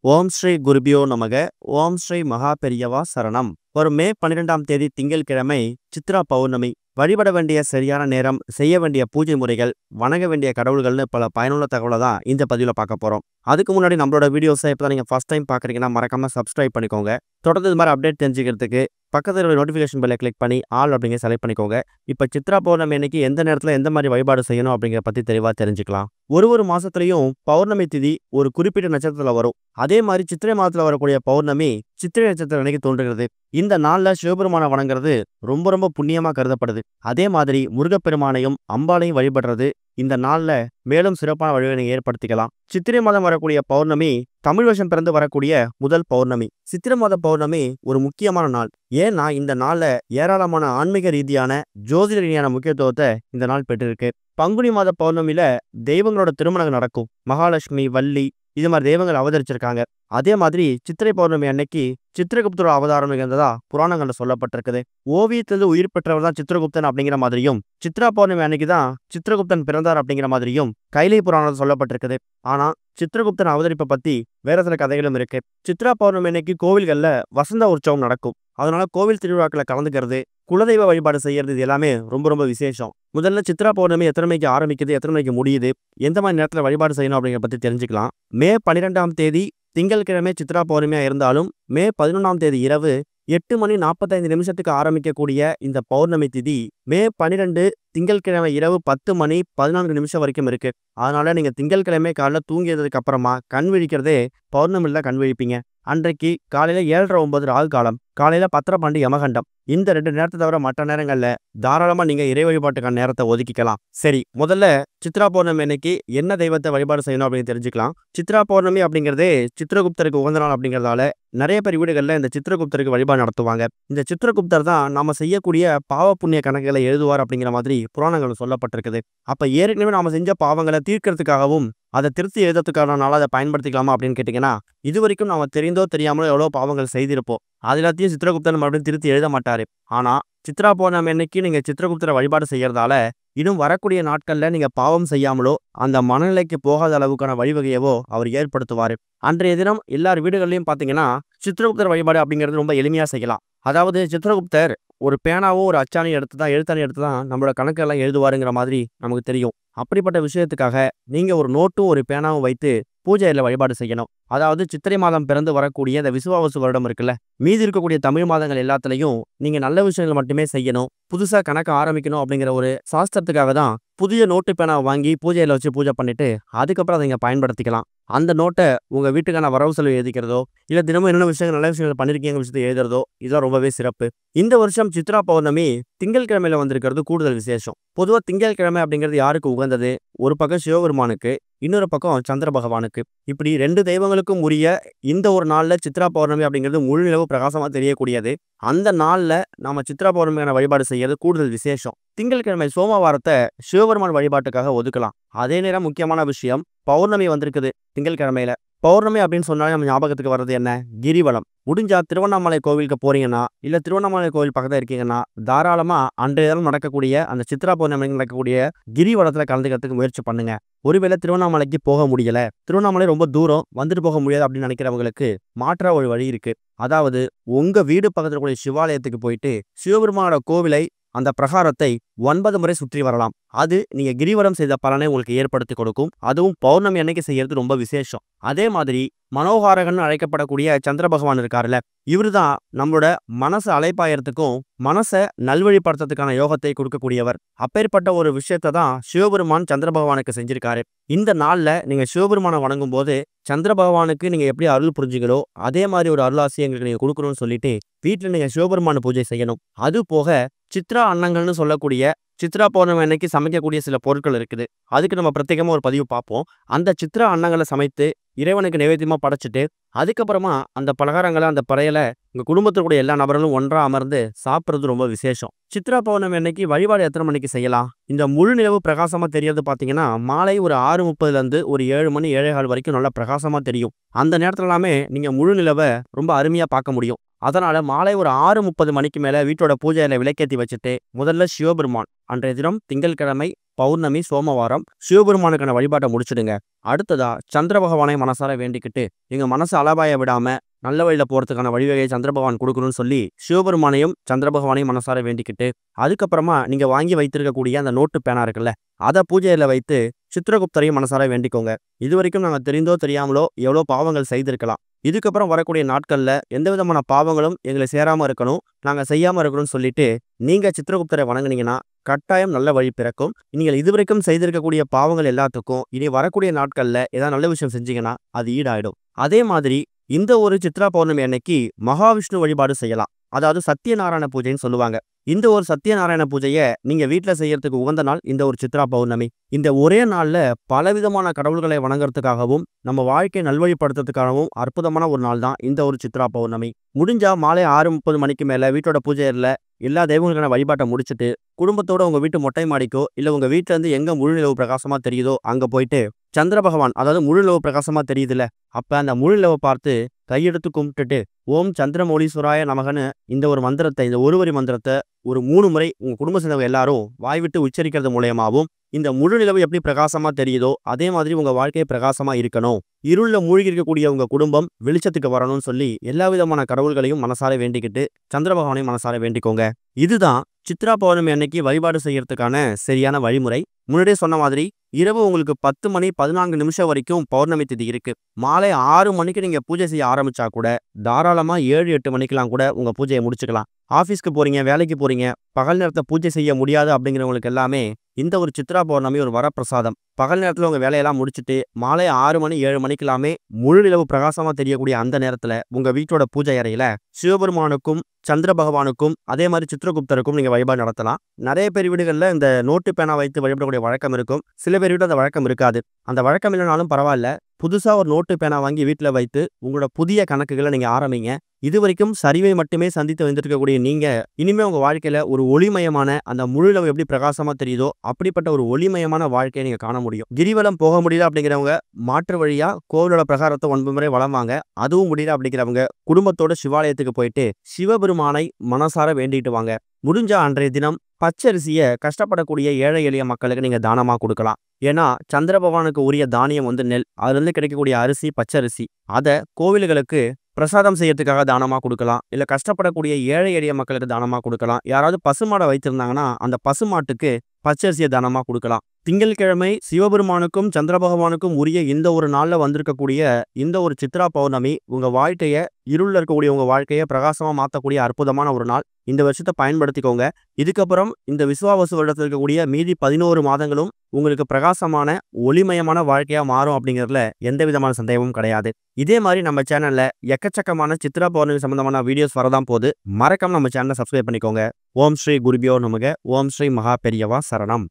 ஓம் ஸ்ரீ குருபியோ நமக. ஓம் ஸ்ரீ மகா பெரியவா சரணம். வரும் மே 12ஆம் தேதி திங்கட்கிழமை சித்ரா பௌர்ணமி. வழிபட வேண்டிய சரியான நேரம், செய்ய வேண்டிய பூஜை முறைகள், வணங்க வேண்டிய கடவுள்கள்னு பல பயனுள்ள தகவலை தான் இந்த பதிவில் பார்க்க போகிறோம். அதுக்கு முன்னாடி நம்மளோட வீடியோஸை இப்போ தான் நீங்கள் ஃபஸ்ட் டைம் பார்க்குறீங்கன்னா மறக்காமல் சப்ஸ்கிரைப் பண்ணிக்கோங்க. தொடர்ந்து இது மாதிரி அப்டேட் தெரிஞ்சுக்கிறதுக்கு பக்கத்தில் உள்ள நோட்டிஃபிகேஷன் பெல்லை கிளிக் பண்ணி ஆல் அப்படிங்கிற செலக்ட் பண்ணிக்கோங்க. இப்போ சித்ரா பௌர்ணமி அன்னைக்கு எந்த நேரத்தில் எந்த மாதிரி வழிபாடு செய்யணும் அப்படிங்கிற பற்றி தெளிவாக தெரிஞ்சுக்கலாம். ஒரு மாசத்துலையும் பௌர்ணமி திதி ஒரு குறிப்பிட்ட நட்சத்திரத்தில் வரும். அதே மாதிரி சித்திரை மாதத்தில் வரக்கூடிய பௌர்ணமி சித்திரை நட்சத்திரம் அன்னைக்கு தோன்றுகிறது. இந்த நாளில் சிவபெருமானை வணங்குறது ரொம்ப புண்ணியமாக கருதப்படுது. அதே மாதிரி முருகப்பெருமானையும் அம்பாளையும் வழிபடுறது இந்த நாளில் மேலும் சிறப்பான வழிகளை ஏற்படுத்திக்கலாம். சித்திரை மாதம் வரக்கூடிய பௌர்ணமி தமிழ் வருஷம் பிறந்து வரக்கூடிய முதல் பௌர்ணமி. சித்திரை மாத பௌர்ணமி ஒரு முக்கியமான நாள். ஏன்னா இந்த நாளில் ஏராளமான ஆன்மீக ரீதியான ஜோதிட ரீதியான முக்கியத்துவத்தை இந்த நாள் பெற்றிருக்கு. பங்குனி மாத பௌர்ணமியில தெய்வங்களோட திருமணம் நடக்கும். மகாலட்சுமி, வள்ளி இது மாதிரி தெய்வங்கள் அவதரிச்சிருக்காங்க. அதே மாதிரி சித்திரை பௌர்ணமி அன்னைக்கு சித்திரகுப்தரோட அவதாரம் நிகழ்ந்ததா புராணங்கள்ல சொல்லப்பட்டிருக்குது. ஓவியத்திலிருந்து உயிர் பெற்றவர் தான் சித்திரகுப்தன் அப்படிங்கிற மாதிரியும், சித்ரா பௌர்ணமி அன்னைக்கு தான் சித்திரகுப்தன் பிறந்தார் அப்படிங்கிற மாதிரியும் கைலை புராணத்தில் சொல்லப்பட்டிருக்குது. ஆனா சித்திரகுப்தன் அவதரிப்பை பத்தி வேற சில கதைகளும் இருக்கு. சித்ரா பௌர்ணமி அன்னைக்கு கோவில்கள்ல வசந்த உற்சவம் நடக்கும். அதனால கோவில் திருவிழாக்களை கலந்துக்கிறது, குலதெய்வ வழிபாடு செய்யறது இது எல்லாமே ரொம்ப விசேஷம். முதல்ல சித்ரா பௌர்ணமி எத்தனை மணிக்கு ஆரம்பிக்குது, எத்தனை மணிக்கு முடியுது, எந்த மாதிரி நேரத்தில் வழிபாடு செய்யணும் அப்படிங்கிற பற்றி தெரிஞ்சுக்கலாம். மே 12ஆம் தேதி திங்கட்கிழமை சித்ரா பௌர்ணமியாக இருந்தாலும் மே 11ஆம் தேதி இரவு 8:45 ஆரம்பிக்கக்கூடிய இந்த பௌர்ணமி திதி மே 12 திங்கட்கிழமை இரவு 10:14 வரைக்கும் இருக்கு. அதனால நீங்க திங்கட்கிழமை காலைல தூங்கியதுக்கு அப்புறமா கண் விழிக்கிறதே பௌர்ணமியில் கண் விழிப்பீங்க. அன்றைக்கு காலையில 7:30-9 ராகு காலம், காலையில 10:12 யமகண்டம். இந்த 2 நேரத்தை தவிர மற்ற நேரங்கள்ல தாராளமா நீங்க இறை வழிபாட்டுக்கான நேரத்தை ஒதுக்கிக்கலாம். சரி, முதல்ல சித்ரா பௌர்ணமி அன்னைக்கு என்ன தெய்வத்தை வழிபாடு செய்யணும் அப்படின்னு தெரிஞ்சுக்கலாம். சித்ரா பௌர்ணமி அப்படிங்கிறதே சித்திரகுப்தருக்கு உகந்த நாள் அப்படிங்கிறதால நிறைய பேர் வீடுகளில் இந்த சித்திரகுப்தருக்கு வழிபாடு நடத்துவாங்க. இந்த சித்திரகுப்தர் தான் நாம செய்யக்கூடிய பாவ புண்ணிய கணக்குகளை எழுதுவார் அப்படிங்கிற மாதிரி புராணங்கள் சொல்லப்பட்டிருக்குது. அப்ப ஏற்கனவே நாம செஞ்ச பாவங்களை தீர்க்கிறதுக்காகவும் அதை திருத்தி எழுதுறதுக்கான நாளாக அதை பயன்படுத்திக்கலாமா அப்படின்னு கேட்டிங்கன்னா, இது வரைக்கும் நாம தெரிந்தோ தெரியாமலோ எவ்வளோ பாவங்கள் செய்திருப்போம். அது எல்லாத்தையும் சித்திரகுப்தன் மறுபடியும் திருத்தி எழுத மாட்டாரு. ஆனா சித்ரா பௌர்ணமி அன்னைக்கு நீங்க சித்திரகுப்தரை வழிபாடு செய்யறதால இன்னும் வரக்கூடிய நாட்கள்ல நீங்க பாவம் செய்யாமலோ அந்த மனநிலைக்கு போகாத அளவுக்கான வழிவகையவோ அவர் ஏற்படுத்துவாரு. அன்றைய தினம் எல்லார் வீடுகள்லையும் பாத்தீங்கன்னா சித்திரகுப்தர் வழிபாடு அப்படிங்கிறது ரொம்ப எளிமையா செய்யலாம். அதாவது சித்திரகுப்தர் ஒரு பேனாவோ ஒரு அச்சாணி எழுத்தாணி எடுத்து தான் நம்மளோட கணக்கெல்லாம் எழுதுவாருங்கிற மாதிரி நமக்கு தெரியும். அப்படிப்பட்ட விஷயத்துக்காக நீங்க ஒரு நோட்டும் ஒரு பேனாவும் வைத்து பூஜையில வழிபாடு செய்யணும். அதாவது சித்திரை மாதம் பிறந்து வரக்கூடிய இந்த விசுவாவசு வருடம் இருக்குல்ல, மீதி இருக்கக்கூடிய தமிழ் மாதங்கள் எல்லாத்துலயும் நீங்க நல்ல விஷயங்கள் மட்டுமே செய்யணும். புதுசா கணக்கு ஆரம்பிக்கணும் அப்படிங்கிற ஒரு சாஸ்திரத்துக்காக தான் புதிய நோட்டு பேனாவை வாங்கி பூஜையில வச்சு பூஜை பண்ணிட்டு அதுக்கப்புறம் அதை நீங்க பயன்படுத்திக்கலாம். அந்த நோட்டை உங்க வீட்டுக்கான வரவு செலவு எழுதிக்கிறதோ இல்ல தினமும் என்னென்ன விஷயங்கள் நல்ல விஷயங்கள் பண்ணிருக்கீங்க விஷயத்தை எழுதுறதோ இதெல்லாம் ரொம்பவே சிறப்பு. இந்த வருஷம் சித்ரா பௌர்ணமி திங்கட்கிழமையில வந்திருக்கிறது கூடுதல் விசேஷம். பொதுவா திங்கட்கிழமை அப்படிங்கிறது யாருக்கு உகந்தது? ஒரு பக்கம் சிவபெருமானுக்கு, இன்னொரு பக்கம் சந்திர பகவானுக்கு. இப்படி 2 தெய்வங்களுக்கும் உரிய இந்த ஒரு நாள்ல சித்ரா பௌர்ணமி அப்படிங்கிறது முழு நிலவு பிரகாசமா தெரியக்கூடியது. அந்த நாள்ல நாம சித்ரா பௌர்ணமியான வழிபாடு செய்யறது கூடுதல் விசேஷம். திங்கட்கிழமை சோமவாரத்தை சிவபெருமான் வழிபாட்டுக்காக ஒதுக்கலாம். அதே நேரம் முக்கியமான விஷயம், பௌர்ணமி வந்திருக்குது திங்கட்கிழமையில. பௌர்ணமி அப்படின்னு சொன்னாலே நம்ம ஞாபகத்துக்கு வர்றது என்ன? கிரிவலம். முடிஞ்சா திருவண்ணாமலை கோவிலுக்கு போறீங்கன்னா இல்ல திருவண்ணாமலை கோவில் பக்கத்துல இருக்கீங்கன்னா தாராளமா அன்றைய தினம் நடக்கக்கூடிய அந்த சித்ரா பௌர்ணமி நடக்கக்கூடிய கிரிவலத்துல கலந்துக்கிறதுக்கு முயற்சி பண்ணுங்க. ஒருவேளை திருவண்ணாமலைக்கு போக முடியல, திருவண்ணாமலை ரொம்ப தூரம் வந்துட்டு போக முடியாது அப்படின்னு நினைக்கிறவங்களுக்கு மாற்றா ஒரு வழி இருக்கு. அதாவது உங்க வீடு பக்கத்துல கூடிய சிவாலயத்துக்கு போயிட்டு சிவபெருமானோட கோவிலை அந்த பிரகாரத்தை 9 முறை சுற்றி வரலாம். அது நீங்க கிரிவலம் செய்த பலனை உங்களுக்கு ஏற்படுத்தி கொடுக்கும். அதுவும் பௌர்ணமி அன்னைக்கு செய்யறது ரொம்ப விசேஷம். அதே மாதிரி மனோகாரகன் அழைக்கப்படக்கூடிய சந்திர பகவான் இருக்காருல்ல, இவரு தான் நம்மளோட மனசை அலைப்பாயறதுக்கும் மனசை நல்வழிப்படுத்துறதுக்கான யோகத்தை கொடுக்கக்கூடியவர். அப்பேற்பட்ட ஒரு விஷயத்தை தான் சிவபெருமான் சந்திர பகவானுக்கு செஞ்சிருக்காரு. இந்த நாள்ல நீங்க சிவபெருமானை வணங்கும் போது சந்திர பகவானுக்கு நீங்க எப்படி அருள் புரிஞ்சுங்களோ அதே மாதிரி ஒரு அருளாசி எங்களுக்கு நீங்க கொடுக்கணும்னு சொல்லிட்டு வீட்டுல நீங்க சிவபெருமான பூஜை செய்யணும். அது போக சித்ரா அன்னங்கள்னு சொல்லக்கூடிய சித்ரா பௌர்ணமி அன்னைக்கு சமைக்கக்கூடிய சில பொருட்கள் இருக்குது. அதுக்கு நம்ம பிரத்யேகமா ஒரு பதிவு பார்ப்போம். அந்த சித்ரா அன்னங்களை சமைத்து இறைவனுக்கு நைவேத்தியமா படைச்சிட்டு அதுக்கப்புறமா அந்த பலகாரங்களை அந்த பறையலை உங்க குடும்பத்திற்குடைய எல்லா நபர்களும் ஒன்றா அமர்ந்து சாப்பிட்றது ரொம்ப விசேஷம். சித்ரா பௌர்ணமி அன்னைக்கு வழிபாடு எத்தனை மணிக்கு செய்யலாம்? இந்த முழு நிலவு பிரகாசமா தெரியறது பாத்தீங்கன்னா மாலை ஒரு 6:30 ஒரு 7 மணி 7:15 வரைக்கும் நல்லா பிரகாசமா தெரியும். அந்த நேரத்துல எல்லாமே நீங்க முழு நிலவை ரொம்ப அருமையா பார்க்க முடியும். அதனால மாலை ஒரு 6:30 மணிக்கு மேல வீட்டோட பூஜையில விளக்கேற்றி வச்சுட்டு முதல்ல சிவபெருமான் அன்றைய தினம் திங்கட்கிழமை பௌர்ணமி, சோமவாரம் சிவபெருமானுக்கான வழிபாட்டை முடிச்சிடுங்க. அடுத்ததா சந்திர பகவானை மனசார வேண்டிக்கிட்டு, எங்க மனசு அலபாய விடாம நல்ல வழியில போறதுக்கான வழிவகையை சந்திர பகவான் குடுக்கணும்னு சொல்லி சிவபெருமானையும் சந்திர பகவானையும் மனசார வேண்டிக்கிட்டு, அதுக்கப்புறமா நீங்க வாங்கி வைத்திருக்கக்கூடிய அந்த நோட்டு பேனா இருக்குல்ல, அத பூஜையில வைத்து சித்ரகுப்தரையும் மனசார வேண்டிக்கோங்க. இதுவரைக்கும் நாங்க தெரிந்தோ தெரியாமலோ எவ்வளோ பாவங்கள் செய்திருக்கலாம். இதுக்கப்புறம் வரக்கூடிய நாட்கள்ல எந்த விதமான பாவங்களும் எங்களை சேராம இருக்கணும், நாங்க செய்யாம இருக்கணும்னு சொல்லிட்டு நீங்க சித்ரகுப்தரை வணங்குனீங்கன்னா கட்டாயம் நல்ல வழி பிறக்கும். நீங்கள் இதுவரைக்கும் செய்திருக்கக்கூடிய பாவங்கள் எல்லாத்துக்கும் இனி வரக்கூடிய நாட்கள்ல ஏதாவது நல்ல விஷயம் செஞ்சீங்கன்னா அது ஈடாயிடும். அதே மாதிரி இந்த ஒரு சித்ரா பௌர்ணமி அன்னைக்கு மகாவிஷ்ணு வழிபாடு செய்யலாம். அதாவது சத்யநாராயண பூஜைன்னு சொல்லுவாங்க. இந்த ஒரு சத்யநாராயண பூஜைய நீங்க வீட்ல செய்யறதுக்கு உகந்த நாள் இந்த ஒரு சித்ரா பௌர்ணமி. இந்த ஒரே நாள்ல பலவிதமான கடவுள்களை வணங்குறதுக்காகவும் நம்ம வாழ்க்கையை நல்வழிப்படுத்துறதுக்காகவும் அற்புதமான ஒரு நாள் தான் இந்த ஒரு சித்ரா பௌர்ணமி. முடிஞ்சா மாலை 6:30 மணிக்கு மேல வீட்டோட பூஜை அறையில எல்லா தெய்வங்களுக்கான வழிபாட்டை முடிச்சுட்டு குடும்பத்தோட உங்க வீட்டு மொட்டை மாடிக்கோ இல்ல உங்க வீட்டுல இருந்து எங்க முழு நிலவு பிரகாசமா தெரியுதோ அங்க போயிட்டு சந்திர பகவான், அதாவது முழு நிலவு பிரகாசமா தெரியுதுல்ல, அப்ப அந்த முழு நிலவை பார்த்து கையெடுத்து கும்பிட்டுட்டு ஓம் சந்திரமௌலீஸ்வராய நமகன்னு இந்த ஒரு மந்திரத்தை, இந்த ஒரு வரி மந்திரத்தை ஒரு 3 முறை உங்க குடும்ப சேர்ந்தவங்க எல்லாரும் வாய் விட்டு உச்சரிக்கிறது மூலயமாவும் இந்த முழு நிலவு எப்படி பிரகாசமா தெரியுதோ அதே மாதிரி உங்க வாழ்க்கையை பிரகாசமா இருக்கணும், இருள்ல மூழ்கி இருக்கக்கூடிய உங்க குடும்பம் வெளிச்சத்துக்கு வரணும்னு சொல்லி எல்லா விதமான கடவுள்களையும் மனசார வேண்டிக்கிட்டு சந்திர பகவானையும் மனசார வேண்டிக்கோங்க. இதுதான் சித்ரா பௌர்ணமி அன்னைக்கு வழிபாடு செய்யறதுக்கான சரியான வழிமுறை. முன்னாடியே சொன்ன மாதிரி இரவு உங்களுக்கு 10 மணி 14 நிமிஷம் வரைக்கும் பௌர்ணமி திதி இருக்கு. மாலை 6 மணிக்கு நீங்க பூஜை செய்ய ஆரம்பிச்சா கூட தாராளமா 7-8 மணிக்கெல்லாம் கூட உங்க பூஜையை முடிச்சுக்கலாம். ஆஃபீஸ்க்கு போறீங்க, வேலைக்கு போறீங்க, பகல் நேரத்தை பூஜை செய்ய முடியாது அப்படிங்கிறவங்களுக்கு எல்லாமே இந்த ஒரு சித்ரா பௌர்ணமி ஒரு வரப்பிரசாதம். பகல் நேரத்தில் உங்க வேலையெல்லாம் முடிச்சுட்டு மாலை 6 மணி 7 மணிக்கெல்லாமே முழு நிலவு பிரகாசமா தெரியக்கூடிய அந்த நேரத்துல உங்க வீட்டோட பூஜை அறையில சிவபெருமானுக்கும் சந்திர பகவானுக்கும் அதே மாதிரி சித்ரகுப்தருக்கும் நீங்க வழிபாடு நடத்தலாம். நிறைய பேர் வீடுகளில் இந்த நோட்டு பேனா வைத்து வழிபடக்கூடிய வழக்கம் இருக்கும். சில பேர் வீட்டில் அந்த வழக்கம் இருக்காது. அந்த வழக்கம் இல்லைனாலும் பரவாயில்ல, புதுசா ஒரு நோட்டு பேனா வாங்கி வீட்டில் வைத்து உங்களோட புதிய கணக்குகளை நீங்க ஆரம்பிங்க. இதுவரைக்கும் சரிவை மட்டுமே சந்தித்து வந்துருக்கக்கூடிய நீங்க இனிமே உங்க வாழ்க்கையில ஒரு ஒளிமயமான அந்த முழு நிலவு எப்படி பிரகாசமா தெரியுதோ அப்படிப்பட்ட ஒரு ஒளிமயமான வாழ்க்கையை நீங்க காண முடியும். கிரிவலம் போக முடியல அப்படிங்கிறவங்க மாற்று வழியா கோவிலோட பிரகாரத்தை 9 முறை வலம் வாங்க. அதுவும் முடியல அப்படிங்கிறவங்க குடும்பத்தோட சிவாலயத்துக்கு போயிட்டு சிவபெருமானை மனசார வேண்டிட்டு வாங்க. முடிஞ்சா அன்றைய தினம் பச்சரிசியை கஷ்டப்படக்கூடிய ஏழை எளிய மக்களுக்கு நீங்க தானமா கொடுக்கலாம். ஏன்னா சந்திர பகவானுக்கு உரிய தானியம் வந்து நெல். அதுல இருந்து கிடைக்கக்கூடிய அரிசி பச்சரிசி, அதை கோவில்களுக்கு பிரசாதம் செய்யறதுக்காக தானமா கொடுக்கலாம். இல்ல கஷ்டப்படக்கூடிய ஏழை எளிய மக்களுக்கு தானமா கொடுக்கலாம். யாராவது பசுமாடை வைத்திருந்தாங்கன்னா அந்த பசுமாட்டுக்கு பச்சரிசியை தானமா கொடுக்கலாம். திங்கட்கிழமை சிவபெருமானுக்கும் சந்திர பகவானுக்கும் உரிய இந்த ஒரு நாள்ல வந்திருக்கக்கூடிய இந்த ஒரு சித்ரா பௌர்ணமி உங்க வாழ்க்கைய, இருள்ல இருக்கக்கூடிய உங்க வாழ்க்கையை பிரகாசமா மாற்றக்கூடிய அற்புதமான ஒரு நாள். இந்த வருஷத்தை பயன்படுத்திக்கோங்க. இதுக்கப்புறம் இந்த விசுவாவசு வருடத்தில் இருக்கக்கூடிய மீதி 11 மாதங்களும் உங்களுக்கு பிரகாசமான ஒளிமயமான வாழ்க்கையா மாறும் அப்படிங்கிறதுல எந்த விதமான சந்தேகமும் கிடையாது. இதே மாதிரி நம்ம சேனல்ல எக்கச்சக்கமான சித்ரா பௌர்ணமி சம்பந்தமான வீடியோஸ் வரதான் போது. மறக்காம நம்ம சேனலை சப்ஸ்கிரைப் பண்ணிக்கோங்க. ஓம் ஸ்ரீ குருபியோ நமக. ஓம் ஸ்ரீ மகா பெரியவா சரணம்.